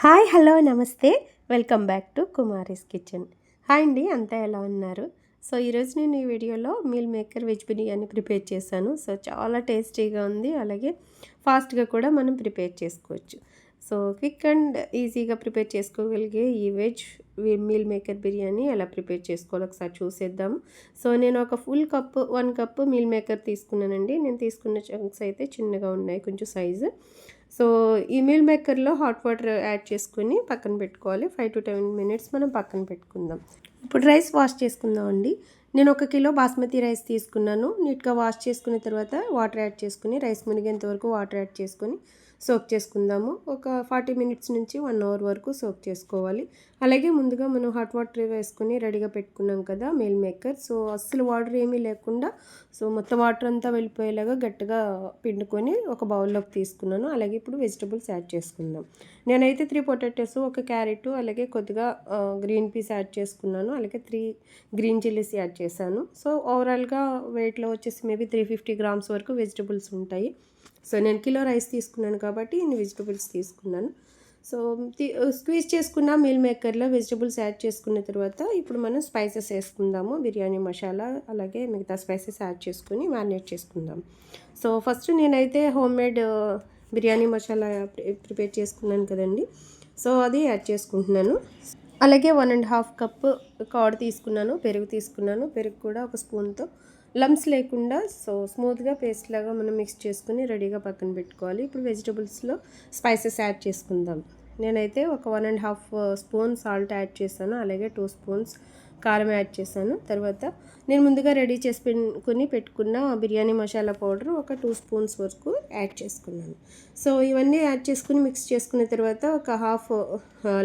Hi hello నమస్తే welcome back to Kumari's kitchen. Hi అండి, అంతా ఎలా ఉన్నారు? సో ఈరోజు నేను ఈ వీడియోలో meal maker veg biryani prepare చేశాను. సో చాలా టేస్టీగా ఉంది, అలాగే ఫాస్ట్గా కూడా మనం ప్రిపేర్ చేసుకోవచ్చు. సో క్విక్ అండ్ ఈజీగా ప్రిపేర్ చేసుకోగలిగే ఈ వెజ్ మీల్ మేకర్ బిర్యానీ ఎలా ప్రిపేర్ చేసుకోవాలో ఒకసారి చూసేద్దాము. సో నేను ఒక full cup 1 cup meal maker తీసుకున్నానండి. నేను తీసుకున్న చంక్స్ అయితే చిన్నగా ఉన్నాయి, కొంచెం సైజు. సో ఈ మీల్ మేకర్లో హాట్ వాటర్ యాడ్ చేసుకుని పక్కన పెట్టుకోవాలి. 5 to 10 మినిట్స్ మనం పక్కన పెట్టుకుందాం. ఇప్పుడు రైస్ వాష్ చేసుకుందాం అండి. నేను 1 కిలో బాస్మతి రైస్ తీసుకున్నాను. నీట్గా వాష్ చేసుకున్న తర్వాత వాటర్ యాడ్ చేసుకుని రైస్ మునిగేంత వరకు వాటర్ యాడ్ చేసుకొని సోక్ చేసుకుందాము. ఒక 40 మినిట్స్ నుంచి 1 అవర్ వరకు సోక్ చేసుకోవాలి. అలాగే ముందుగా మనం హాట్ వాటర్ వేసుకొని రెడీగా పెట్టుకున్నాం కదా మీల్ మేకర్. సో అస్సలు వాటర్ ఏమీ లేకుండా మొత్తం వాటర్ అంతా వెళ్ళిపోయేలాగా గట్టిగా పిండుకొని ఒక బౌల్లోకి తీసుకున్నాను. అలాగే ఇప్పుడు వెజిటబుల్స్ యాడ్ చేసుకుందాం. నేనైతే 3 పొటాటోస్, 1 క్యారెట్, అలాగే కొద్దిగా గ్రీన్ పీస్ యాడ్ చేసుకున్నాను. అలాగే 3 గ్రీన్ చిల్లీస్ యాడ్ చేశాను. సో ఓవరాల్గా వెయిట్లో వచ్చేసి మేబీ 350 గ్రామ్స్ వరకు వెజిటబుల్స్ ఉంటాయి. సో నేను కిలో రైస్ తీసుకున్నాను కాబట్టి ఇన్ని వెజిటబుల్స్ తీసుకున్నాను. సో స్క్వీజ్ చేసుకున్న మీల్ మేకర్లో వెజిటబుల్స్ యాడ్ చేసుకున్న తర్వాత ఇప్పుడు మనం స్పైసెస్ వేసుకుందాము. బిర్యానీ మసాలా అలాగే మిగతా స్పైసెస్ యాడ్ చేసుకుని మ్యారినేట్ చేసుకుందాం. సో ఫస్ట్ నేనైతే home made biryani masala prepare చేసుకున్నాను కదండి. సో అది యాడ్ చేసుకుంటున్నాను. అలాగే 1.5 కప్పు కర్డ్ తీసుకున్నాను, పెరుగు తీసుకున్నాను. పెరుగు కూడా ఒక స్పూన్తో లమ్స్ లేకుండా స్మూత్గా పేస్ట్ లాగా మనం మిక్స్ చేసుకుని రెడీగా పక్కన పెట్టుకోవాలి. ఇప్పుడు వెజిటబుల్స్లో స్పైసెస్ యాడ్ చేసుకుందాం. నేనైతే ఒక 1.5 స్పూన్ సాల్ట్ యాడ్ చేశాను, అలాగే 2 స్పూన్స్ కారం యాడ్ చేశాను. తర్వాత నేను ముందుగా రెడీ చేసుకుని పెట్టుకున్న బిర్యానీ మసాలా పౌడర్ ఒక 2 స్పూన్స్ వరకు యాడ్ చేసుకున్నాను. సో ఇవన్నీ యాడ్ చేసుకుని మిక్స్ చేసుకున్న తర్వాత ఒక హాఫ్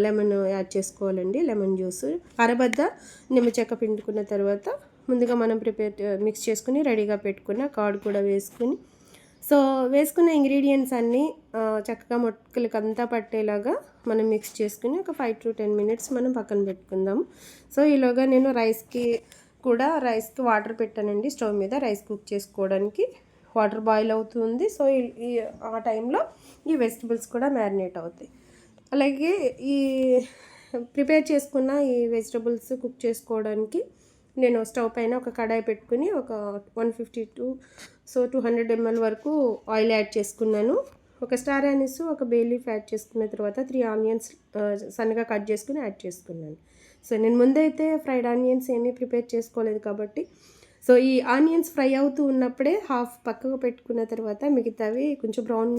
లెమన్ యాడ్ చేసుకోవాలండి, లెమన్ జ్యూస్. అరబద్ద నిమ్మచెక్క పిండుకున్న తర్వాత ముందుగా మనం మిక్స్ చేసుకుని రెడీగా పెట్టుకున్న కర్డ్ కూడా వేసుకుని వేసుకున్న ఇంగ్రీడియంట్స్ అన్నీ చక్కగా ముక్కలకి అంతా పట్టేలాగా మనం మిక్స్ చేసుకుని ఒక 5 to 10 మినిట్స్ మనం పక్కన పెట్టుకుందాము. సో ఈలోగా నేను రైస్కి వాటర్ పెట్టానండి స్టవ్ మీద. రైస్ కుక్ చేసుకోవడానికి వాటర్ బాయిల్ అవుతుంది. సో ఆ టైంలో ఈ వెజిటబుల్స్ కూడా మ్యారినేట్ అవుతాయి. అలాగే ఈ ప్రిపేర్ చేసుకున్న ఈ వెజిటబుల్స్ కుక్ చేసుకోవడానికి నేను స్టవ్ పైన ఒక కడాయి పెట్టుకుని ఒక 150 to 200 ml వరకు ఆయిల్ యాడ్ చేసుకున్నాను. ఒక స్టార్ ఆనిస్, ఒక బే లీఫ్ యాడ్ చేసుకున్న తర్వాత 3 ఆనియన్స్ సన్నగా కట్ చేసుకుని యాడ్ చేసుకున్నాను. సో నేను ముందైతే ఫ్రైడ్ ఆనియన్స్ ఏమీ ప్రిపేర్ చేసుకోలేదు కాబట్టి ఈ ఆనియన్స్ ఫ్రై అవుతూ ఉన్నప్పుడే హాఫ్ పక్కకు పెట్టుకున్న తర్వాత మిగతావి కొంచెం బ్రౌన్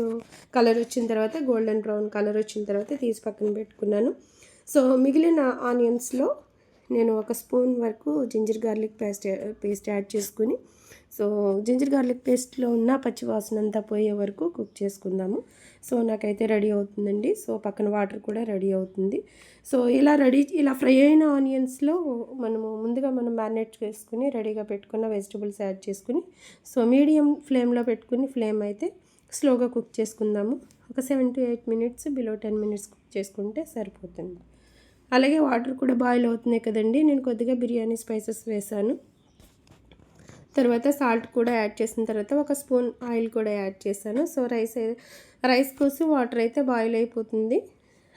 కలర్ వచ్చిన తర్వాత, గోల్డెన్ బ్రౌన్ కలర్ వచ్చిన తర్వాత తీసి పక్కన పెట్టుకున్నాను. సో మిగిలిన ఆనియన్స్లో నేను 1 స్పూన్ వరకు జింజర్ గార్లిక్ పేస్ట్ యాడ్ చేసుకుని జింజర్ గార్లిక్ పేస్ట్లో ఉన్న పచ్చివాసన అంతా పోయే వరకు కుక్ చేసుకుందాము. సో నాకైతే రెడీ అవుతుందండి. సో పక్కన వాటర్ కూడా రెడీ అవుతుంది. సో ఇలా ఫ్రై అయిన ఆనియన్స్లో ముందుగా మనం మ్యారినేట్ చేసుకుని రెడీగా పెట్టుకున్న వెజిటబుల్స్ యాడ్ చేసుకుని మీడియం ఫ్లేమ్లో పెట్టుకుని ఫ్లేమ్ అయితే స్లోగా కుక్ చేసుకుందాము. ఒక 7 to 8 minutes, below 10 minutes cook చేసుకుంటే సరిపోతుంది. అలాగే వాటర్ కూడా బాయిల్ అవుతున్నాయి కదండి. నేను కొద్దిగా బిర్యానీ స్పైసెస్ వేసాను. తర్వాత సాల్ట్ కూడా యాడ్ చేసిన తర్వాత 1 స్పూన్ ఆయిల్ కూడా యాడ్ చేశాను. సో రైస్ కోసం వాటర్ అయితే బాయిల్ అయిపోతుంది.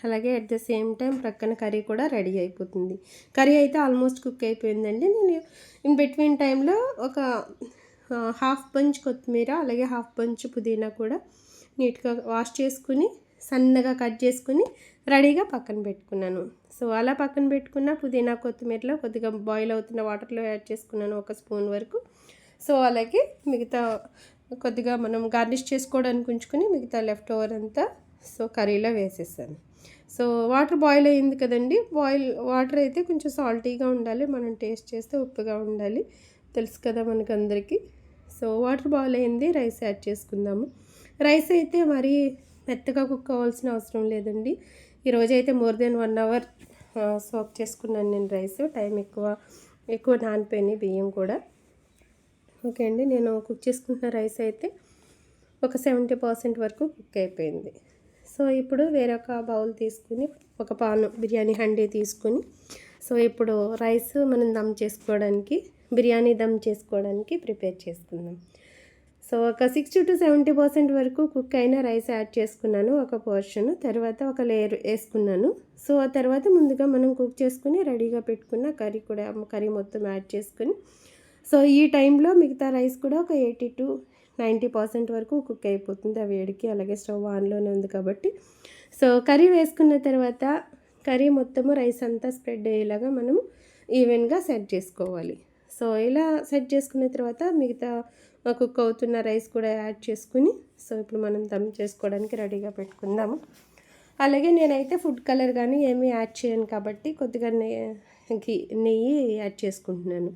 అలాగే అట్ ద సేమ్ టైం ప్రక్కన కర్రీ కూడా రెడీ అయిపోతుంది. కర్రీ అయితే ఆల్మోస్ట్ కుక్ అయిపోయిందండి. నేను ఇన్ బిట్వీన్ టైంలో ఒక హాఫ్ బంచ్ కొత్తిమీర, అలాగే హాఫ్ బంచ్ పుదీనా కూడా నీట్గా వాష్ చేసుకుని సన్నగా కట్ చేసుకుని రెడీగా పక్కన పెట్టుకున్నాను. సో అలా పక్కన పెట్టుకున్న పుదీనా కొత్తిమీరలో కొద్దిగా బాయిల్ అవుతున్న వాటర్లో యాడ్ చేసుకున్నాను 1 స్పూన్ వరకు. సో అలాగే మిగతా కొద్దిగా మనం గార్నిష్ చేసుకోవడానికి ఉంచుకొని మిగతా లెఫ్ట్ ఓవర్ అంతా కర్రీలో వేసేసాను. సో వాటర్ బాయిల్ అయ్యింది కదండి. వాటర్ అయితే కొంచెం సాల్టీగా ఉండాలి, మనం టేస్ట్ చేస్తే ఉప్పుగా ఉండాలి, తెలుసు కదా మనకందరికీ. సో వాటర్ బాయిల్ అయ్యింది, రైస్ యాడ్ చేసుకుందాము. రైస్ అయితే మరీ మెత్తగా కుక్ అవ్వాల్సిన అవసరం లేదండి. ఈరోజైతే మోర్ దెన్ 1 అవర్ సోక్ చేసుకున్నాను నేను రైస్. టైం ఎక్కువ నానిపోయినాయి బియ్యం కూడా. ఓకే అండి, నేను కుక్ చేసుకుంటున్న రైస్ అయితే ఒక 70% వరకు కుక్ అయిపోయింది. సో ఇప్పుడు వేరొక బౌల్ తీసుకుని ఒక బిర్యానీ హండీ తీసుకుని ఇప్పుడు రైస్ మనం బిర్యానీ దమ్ చేసుకోవడానికి ప్రిపేర్ చేసుకుందాం. సో ఒక 60-70% వరకు కుక్ అయిన రైస్ యాడ్ చేసుకున్నాను ఒక పోర్షన్. తర్వాత ఒక లేయర్ వేసుకున్నాను. సో ఆ తర్వాత ముందుగా మనం కుక్ చేసుకుని రెడీగా పెట్టుకున్న కర్రీ మొత్తం యాడ్ చేసుకుని, సో ఈ టైంలో మిగతా రైస్ కూడా ఒక 80-90% వరకు కుక్ అయిపోతుంది ఆ వేడికి. అలాగే స్టవ్ ఆన్లోనే ఉంది కాబట్టి. సో కర్రీ వేసుకున్న తర్వాత కర్రీ మొత్తము రైస్ అంతా స్ప్రెడ్ అయ్యేలాగా మనం ఈవెన్గా సెట్ చేసుకోవాలి. సో ఇలా సెట్ చేసుకున్న తర్వాత మిగతా కుక్ అవుతున్న రైస్ కూడా యాడ్ చేసుకుని, సో ఇప్పుడు మనం దమ్ చేసుకోవడానికి రెడీగా పెట్టుకుందాము. అలాగే నేనైతే ఫుడ్ కలర్ కానీ ఏమీ యాడ్ చేయను కాబట్టి కొద్దిగా నెయ్యి యాడ్ చేసుకుంటున్నాను.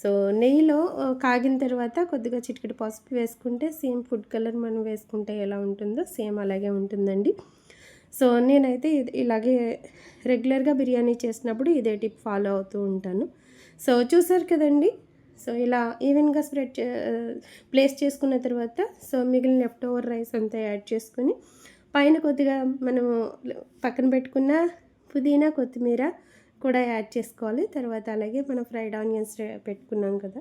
సో నెయ్యిలో కాగిన తర్వాత కొద్దిగా చిటికెడు పసుపు వేసుకుంటే సేమ్ ఫుడ్ కలర్ మనం వేసుకుంటే ఎలా ఉంటుందో సేమ్ అలాగే ఉంటుందండి. సో నేనైతే ఇలాగే రెగ్యులర్గా బిర్యానీ చేసినప్పుడు ఇదే టిప్ ఫాలో అవుతూ ఉంటాను. సో చూసారు కదండి. సో ఇలా ఈవెన్గా ప్లేస్ చేసుకున్న తర్వాత సో మిగిలిన లెఫ్ట్ ఓవర్ రైస్ అంతా యాడ్ చేసుకుని పైన కొద్దిగా మనము పక్కన పెట్టుకున్న పుదీనా కొత్తిమీర కూడా యాడ్ చేసుకోవాలి. తర్వాత అలాగే మనం ఫ్రైడ్ ఆనియన్స్ పెట్టుకున్నాం కదా,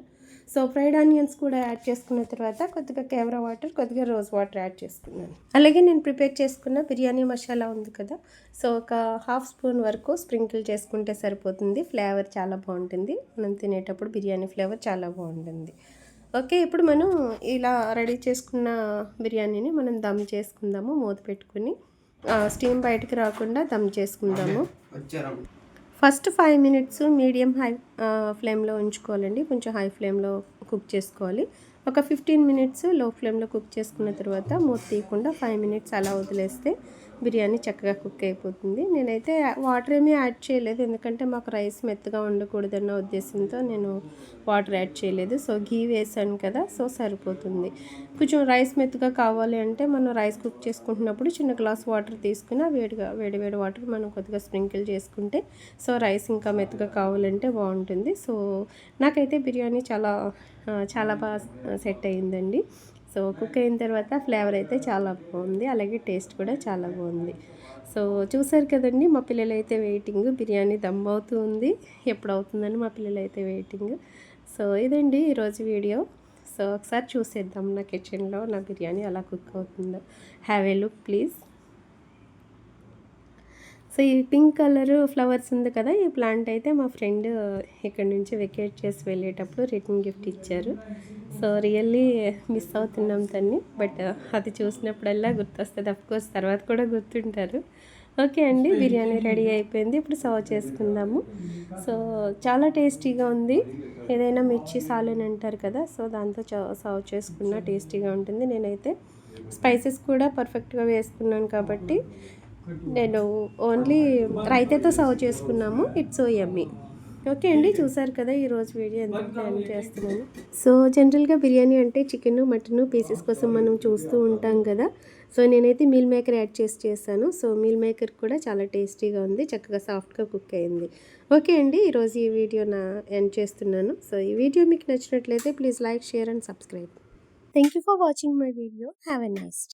సో ఫ్రైడ్ ఆనియన్స్ కూడా యాడ్ చేసుకున్న తర్వాత కొద్దిగా కేవరా వాటర్, కొద్దిగా రోజ్ వాటర్ యాడ్ చేసుకున్నాను. అలాగే నేను ప్రిపేర్ చేసుకున్న బిర్యానీ మసాలా ఉంది కదా, సో ఒక హాఫ్ స్పూన్ వరకు స్ప్రింకిల్ చేసుకుంటే సరిపోతుంది. ఫ్లేవర్ చాలా బాగుంటుంది. మనం తినేటప్పుడు బిర్యానీ ఫ్లేవర్ చాలా బాగుంటుంది. ఓకే, ఇప్పుడు మనం ఇలా రెడీ చేసుకున్న బిర్యానీని మనం దమ్ చేసుకుందాము. మూత పెట్టుకుని స్టీమ్ బయటకు రాకుండా దమ్ చేసుకుందాము. ఫస్ట్ 5 మినిట్స్ మీడియం హై ఫ్లేమ్లో ఉంచుకోవాలండి. కొంచెం హై ఫ్లేమ్లో కుక్ చేసుకోవాలి. ఒక 15 మినిట్స్ లో ఫ్లేమ్లో కుక్ చేసుకున్న తర్వాత మూత తీయకుండా 5 మినిట్స్ అలా వదిలేస్తే బిర్యానీ చక్కగా కుక్ అయిపోతుంది. నేనైతే వాటర్ ఏమీ యాడ్ చేయలేదు, ఎందుకంటే మాకు రైస్ మెత్తగా ఉండకూడదన్న ఉద్దేశంతో నేను వాటర్ యాడ్ చేయలేదు. సో ఘీ వేసాను కదా, సో సరిపోతుంది. కొంచెం రైస్ మెత్తగా కావాలి అంటే మనం రైస్ కుక్ చేసుకుంటున్నప్పుడు చిన్న గ్లాస్ వాటర్ తీసుకుని వేడి వాటర్ మనం కొద్దిగా స్ప్రింకిల్ చేసుకుంటే సో రైస్ ఇంకా మెత్తగా కావాలంటే బాగుంటుంది. సో నాకైతే బిర్యానీ చాలా బాగా సెట్ అయ్యిందండి. సో కుక్ అయిన తర్వాత ఫ్లేవర్ అయితే చాలా బాగుంది, అలాగే టేస్ట్ కూడా చాలా బాగుంది. సో చూసారు కదండి, మా పిల్లలు అయితే వెయిటింగ్. బిర్యానీ దమ్ అవుతూ ఉంది, ఎప్పుడు అవుతుందని మా పిల్లలు అయితే వెయిటింగ్. సో ఇదండి ఈరోజు వీడియో. సో ఒకసారి చూసేద్దాం నా కిచెన్లో నా బిర్యానీ ఎలా కుక్ అవుతుందో. Have a look please. So ఈ పింక్ కలర్ ఫ్లవర్స్ ఉంది కదా, ఈ ప్లాంట్ అయితే మా ఫ్రెండ్ ఇక్కడ నుంచి వెకేట్ చేసి వెళ్ళేటప్పుడు రిటర్న్ గిఫ్ట్ ఇచ్చారు. సో రియల్లీ మిస్ అవుతున్నాం తన్ని, బట్ అది చూసినప్పుడల్లా గుర్తొస్తుంది. అఫ్కోర్స్ తర్వాత కూడా గుర్తుంటారు. ఓకే అండి, బిర్యానీ రెడీ అయిపోయింది. ఇప్పుడు సర్వ్ చేసుకుందాము. సో చాలా టేస్టీగా ఉంది. ఏదైనా మిర్చి సాలెన్ అంటారు కదా, సో దాంతో సర్వ్ చేసుకున్న టేస్టీగా ఉంటుంది. నేనైతే స్పైసెస్ కూడా పర్ఫెక్ట్గా వేసుకున్నాను కాబట్టి నేను ఓన్లీ రైతాతో సర్వ్ చేసుకున్నాము. It's so yummy. ఓకే అండి, చూసారు కదా ఈరోజు వీడియో ఎంత ప్లాన్ చేస్తున్నాను. సో జనరల్గా బిర్యానీ అంటే చికెన్, మటన్ పీసెస్ కోసం మనం చూస్తూ ఉంటాం కదా. సో నేనైతే మీల్ మేకర్ యాడ్ చేశాను. సో మీల్ మేకర్ కూడా చాలా టేస్టీగా ఉంది, చక్కగా సాఫ్ట్గా కుక్ అయింది. ఓకే అండి, ఈరోజు ఈ వీడియో ఎండ్ చేస్తున్నాను. సో ఈ వీడియో మీకు నచ్చినట్లయితే please like, share and subscribe. Thank you for watching my video. Have a nice day.